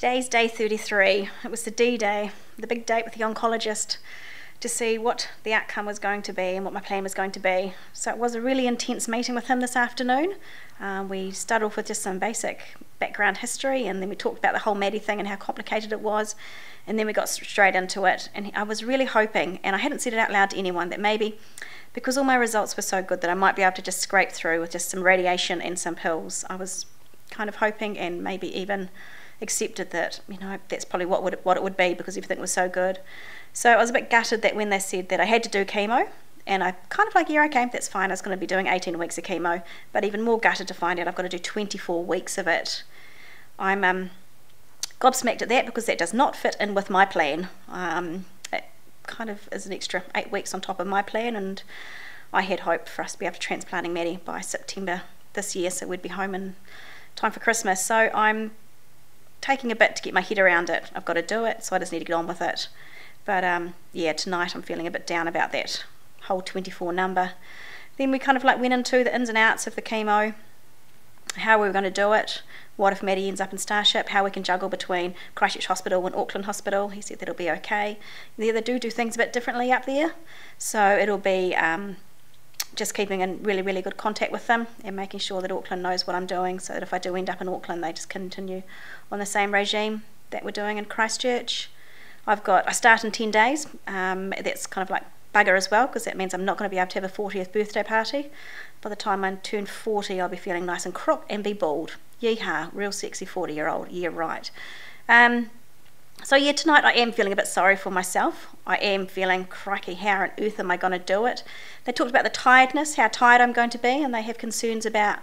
Today's day 33. It was the D-Day, the big date with the oncologist to see what the outcome was going to be and what my plan was going to be. So it was a really intense meeting with him this afternoon. We started off with just some basic background history, and then we talked about the whole Maddie thing and how complicated it was, and then we got straight into it. And I was really hoping, and I hadn't said it out loud to anyone, that maybe because all my results were so good that I might be able to just scrape through with just some radiation and some pills. I was kind of hoping, and maybe even accepted that, you know, that's probably what it would be because everything was so good. So I was a bit gutted that when they said that I had to do chemo, and I kind of like, yeah, okay, that's fine, I was going to be doing 18 weeks of chemo, but even more gutted to find out I've got to do 24 weeks of it. I'm gobsmacked at that because that does not fit in with my plan. It kind of is an extra 8 weeks on top of my plan, and I had hoped for us to be able to transplanting Maddie by September this year, so we'd be home in time for Christmas. So I'm taking a bit to get my head around it. I've got to do it, so I just need to get on with it. But yeah, tonight I'm feeling a bit down about that whole 24 number. Then we kind of like went into the ins and outs of the chemo, how we were going to do it, what if Maddie ends up in Starship, how we can juggle between Christchurch Hospital and Auckland Hospital. He said that'll be okay. They do things a bit differently up there, so it'll be just keeping in really, really good contact with them and making sure that Auckland knows what I'm doing, so that if I do end up in Auckland, they just continue on the same regime that we're doing in Christchurch. I start in 10 days. That's kind of like bugger as well, because that means I'm not going to be able to have a 40th birthday party. By the time I turn 40, I'll be feeling nice and crook and be bald. Yeehaw, real sexy 40-year-old. Yeah, right. So yeah, tonight I am feeling a bit sorry for myself. I am feeling, crikey, how on earth am I going to do it? They talked about the tiredness, how tired I'm going to be, and they have concerns about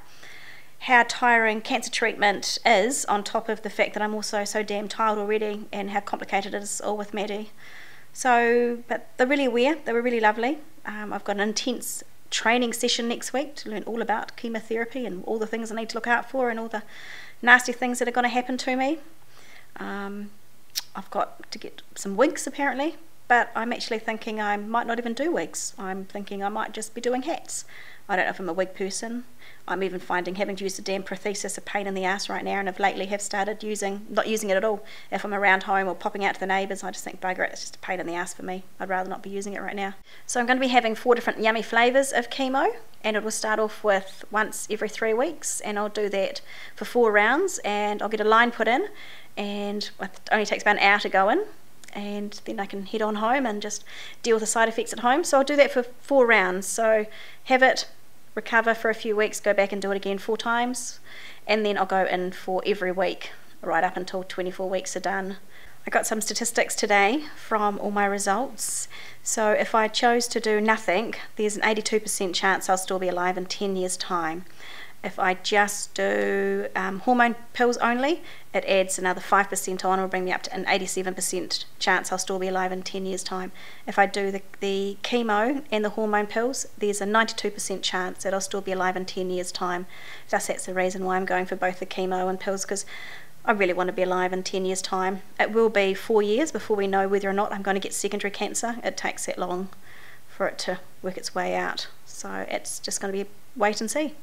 how tiring cancer treatment is, on top of the fact that I'm also so damn tired already and how complicated it is all with Maddie. So, but they're really aware, they were really lovely. I've got an intense training session next week to learn all about chemotherapy and all the things I need to look out for and all the nasty things that are going to happen to me. I've got to get some wigs apparently, but I'm actually thinking I might not even do wigs. I'm thinking I might just be doing hats. I don't know if I'm a wig person. I'm even finding having to use the damn prosthesis a pain in the ass right now, and I've lately have started not using it at all. If I'm around home or popping out to the neighbours, I just think, bugger it, it's just a pain in the ass for me. I'd rather not be using it right now. So I'm going to be having 4 different yummy flavours of chemo, and it will start off with once every 3 weeks, and I'll do that for 4 rounds, and I'll get a line put in, and it only takes about an hour to go in, and then I can head on home and just deal with the side effects at home. So I'll do that for 4 rounds. So have it, recover for a few weeks, go back and do it again 4 times, and then I'll go in for every week right up until 24 weeks are done. I got some statistics today from all my results. So if I chose to do nothing, there's an 82% chance I'll still be alive in 10 years time. If I just do hormone pills only, it adds another 5% on, will bring me up to an 87% chance I'll still be alive in 10 years time. If I do the chemo and the hormone pills, there's a 92% chance that I'll still be alive in 10 years time. Thus that's the reason why I'm going for both the chemo and pills, because I really want to be alive in 10 years time. It will be 4 years before we know whether or not I'm going to get secondary cancer. It takes that long for it to work its way out. So it's just going to be wait and see.